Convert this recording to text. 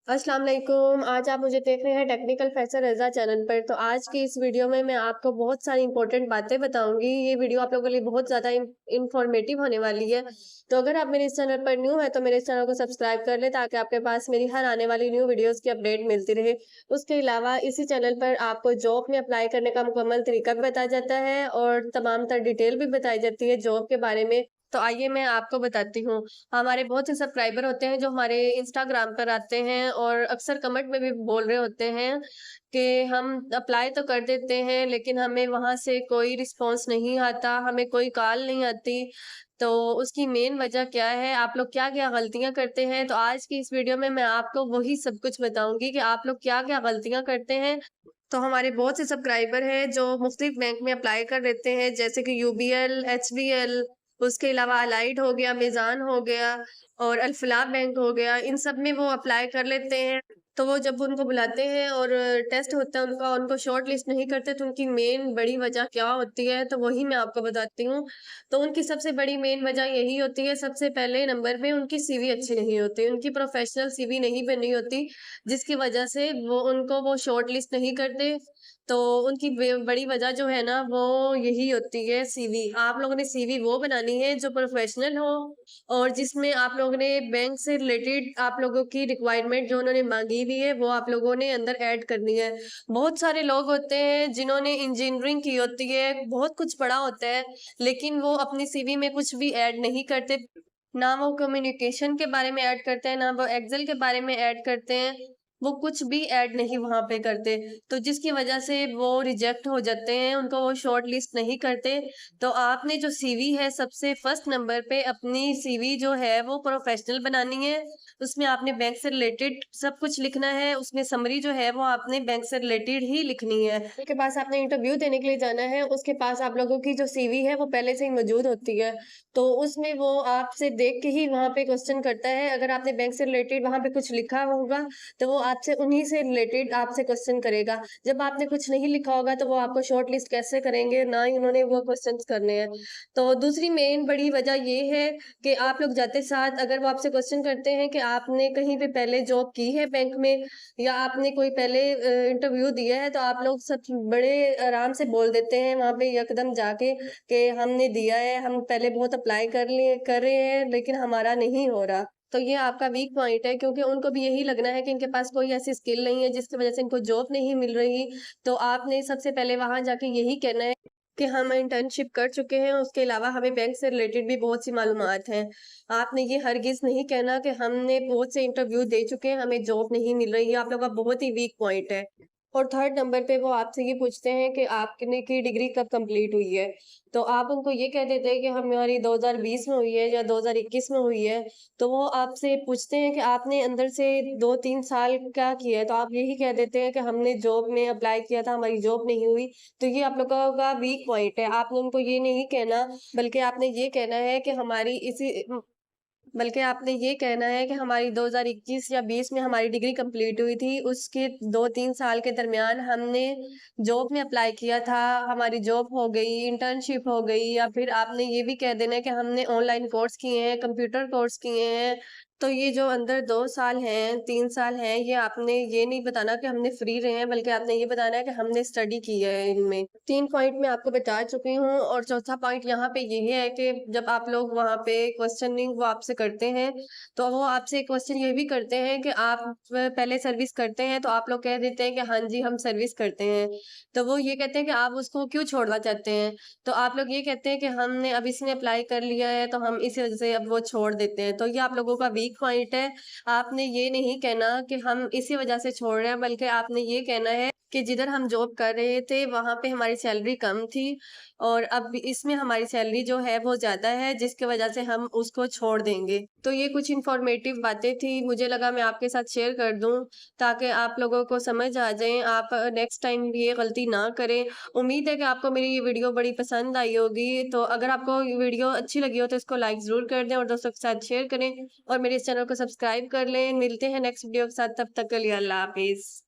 अस्सलाम वालेकुम। आज आप मुझे देख रहे हैं टेक्निकल फैसल रज़ा चैनल पर। तो आज की इस वीडियो में मैं आपको बहुत सारी इंपॉर्टेंट बातें बताऊंगी। ये वीडियो आप लोगों के लिए बहुत ज़्यादा इंफॉर्मेटिव होने वाली है। तो अगर आप मेरे इस चैनल पर न्यू है तो मेरे इस चैनल को सब्सक्राइब कर लें ताकि आपके पास मेरी हर आने वाली न्यू वीडियोस की अपडेट मिलती रहे। उसके अलावा इसी चैनल पर आपको जॉब में अप्लाई करने का मुकम्मल तरीका भी बताया जाता है और तमाम तर डिटेल भी बताई जाती है जॉब के बारे में। तो आइए मैं आपको बताती हूँ। हमारे बहुत से सब्सक्राइबर होते हैं जो हमारे इंस्टाग्राम पर आते हैं और अक्सर कमेंट में भी बोल रहे होते हैं कि हम अप्लाई तो कर देते हैं लेकिन हमें वहां से कोई रिस्पांस नहीं आता, हमें कोई कॉल नहीं आती। तो उसकी मेन वजह क्या है, आप लोग क्या क्या गलतियां करते हैं, तो आज की इस वीडियो में मैं आपको वही सब कुछ बताऊंगी कि आप लोग क्या क्या गलतियां करते हैं। तो हमारे बहुत से सब्सक्राइबर हैं जो मुख्तलिफ बैंक में अप्लाई कर देते हैं, जैसे कि यूबीएल, एचबीएल, उसके अलावा अलाइड हो गया, मीज़ान हो गया और अल-फलाह बैंक हो गया। इन सब में वो अप्लाई कर लेते हैं। तो वो जब उनको बुलाते हैं और टेस्ट होता है उनका, उनको शॉर्ट लिस्ट नहीं करते, तो उनकी मेन बड़ी वजह क्या होती है, तो वही मैं आपको बताती हूँ। तो उनकी सबसे बड़ी मेन वजह यही होती है, सबसे पहले नंबर पे उनकी सीवी अच्छी नहीं होती, उनकी प्रोफेशनल सीवी नहीं बनी होती, जिसकी वजह से वो शॉर्ट लिस्ट नहीं करते। तो उनकी बड़ी वजह जो है ना वो यही होती है सीवी। आप लोगों ने सीवी वो बनानी है जो प्रोफेशनल हो और जिसमें आप लोगों ने बैंक से रिलेटेड आप लोगों की रिक्वायरमेंट जो उन्होंने मांगी हुई है वो आप लोगों ने अंदर ऐड करनी है। बहुत सारे लोग होते हैं जिन्होंने इंजीनियरिंग की होती है, बहुत कुछ पढ़ा होता है, लेकिन वो अपनी सीवी में कुछ भी ऐड नहीं करते। ना वो कम्युनिकेशन के बारे में ऐड करते हैं, ना वो एक्सेल के बारे में ऐड करते हैं। वो कुछ भी ऐड नहीं वहाँ पे करते, तो जिसकी वजह से वो रिजेक्ट हो जाते हैं, उनको वो शॉर्ट लिस्ट नहीं करते। तो आपने जो सीवी है सबसे फर्स्ट नंबर पे अपनी सीवी जो है वो प्रोफेशनल बनानी है। उसमें आपने बैंक से रिलेटेड सब कुछ लिखना है, उसमें समरी जो है वो आपने बैंक से रिलेटेड ही लिखनी है। उसके पास आपने इंटरव्यू देने के लिए जाना है, उसके पास आप लोगों की जो सीवी है वो पहले से ही मौजूद होती है। तो उसमें वो आपसे देख के ही वहाँ पे क्वेश्चन करता है। अगर आपने बैंक से रिलेटेड वहाँ पे कुछ लिखा होगा तो वो आपसे उन्हीं से रिलेटेड आपसे क्वेश्चन करेगा। जब आपने कुछ नहीं लिखा होगा तो वो आपको शॉर्ट लिस्ट कैसे करेंगे, ना ही उन्होंने वो क्वेश्चंस करने हैं। तो दूसरी मेन बड़ी वजह ये है कि आप लोग जाते साथ अगर वो आपसे क्वेश्चन करते हैं कि आपने कहीं पे पहले जॉब की है बैंक में या आपने कोई पहले इंटरव्यू दिया है, तो आप लोग सब बड़े आराम से बोल देते हैं वहाँ पे यकदम जाके कि हमने दिया है, हम पहले बहुत अप्लाई कर रहे हैं लेकिन हमारा नहीं हो रहा। तो ये आपका वीक पॉइंट है क्योंकि उनको भी यही लगना है कि इनके पास कोई ऐसी स्किल नहीं है जिसकी वजह से इनको जॉब नहीं मिल रही। तो आपने सबसे पहले वहाँ जाके यही कहना है कि हम इंटर्नशिप कर चुके हैं, उसके अलावा हमें बैंक से रिलेटेड भी बहुत सी मालूमात हैं। आपने ये हरगिज़ नहीं कहना कि हमने बहुत से इंटरव्यू दे चुके हैं, हमें जॉब नहीं मिल रही है, आप लोग का बहुत ही वीक पॉइंट है। और थर्ड नंबर पे वो आपसे ये पूछते हैं कि आपने की डिग्री कब कंप्लीट हुई है? तो आप उनको ये कह देते हैं कि हमारी 2020 में हुई है या 2021 में हुई है। तो वो आपसे पूछते हैं कि आपने अंदर से 2-3 साल क्या किया है? तो आप यही कह देते हैं कि हमने जॉब में अप्लाई किया था, हमारी जॉब नहीं हुई। तो ये आप लोगों का वीक पॉइंट है। आपने उनको ये नहीं कहना, बल्कि आपने ये कहना है कि बल्कि आपने ये कहना है कि हमारी 2021 या 20 में हमारी डिग्री कंप्लीट हुई थी, उसके 2-3 साल के दरमियान हमने जॉब में अप्लाई किया था, हमारी जॉब हो गई, इंटर्नशिप हो गई, या फिर आपने ये भी कह देना है कि हमने ऑनलाइन कोर्स किए हैं, कंप्यूटर कोर्स किए हैं। तो ये जो अंदर 2 साल हैं, 3 साल हैं, ये आपने ये नहीं बताना कि हमने फ्री रहे हैं, बल्कि आपने ये बताना है कि हमने स्टडी की है इनमें। 3 पॉइंट मैं आपको बता चुकी हूँ और चौथा पॉइंट यहाँ पे ये है कि जब आप लोग वहाँ पे क्वेश्चनिंग वो आपसे करते हैं, तो वो आपसे क्वेश्चन ये भी करते हैं कि आप पहले सर्विस करते हैं, तो आप लोग कह देते हैं कि हाँ जी, हम सर्विस करते हैं। तो वो ये कहते हैं कि आप उसको क्यों छोड़ना चाहते हैं? तो आप लोग ये कहते हैं कि हमने अब इसमें अप्लाई कर लिया है, तो हम इस वज़ह से अब वो छोड़ देते हैं। तो ये आप लोगों का वीक पॉइंट है। आपने ये नहीं कहना कि हम इसी वज़ह से छोड़ रहे हैं, बल्कि आपने ये कहना है कि जिधर हम जॉब कर रहे थे, वहाँ पे हमारी सैलरी कम थी और अब इसमें हमारी सैलरी जो है वो ज़्यादा है, जिसकी वज़ह से हम उसको छोड़ देंगे। तो ये कुछ इन्फॉर्मेटिव बातें थी, मुझे लगा मैं आपके साथ शेयर कर दूँ ताकि आप लोगों को समझ आ जाए, आप नेक्स्ट टाइम ये गलती ना करें। उम्मीद है कि आपको मेरी ये वीडियो बड़ी पसंद आई होगी, तो अगर आपको ये वीडियो अच्छी लगी हो तो इसको लाइक ज़रूर कर दें और दोस्तों के साथ शेयर करें और मेरे इस चैनल को सब्सक्राइब कर लें। मिलते हैं नेक्स्ट वीडियो के साथ, तब तक के लिए अल्लाह हाफ़िज़।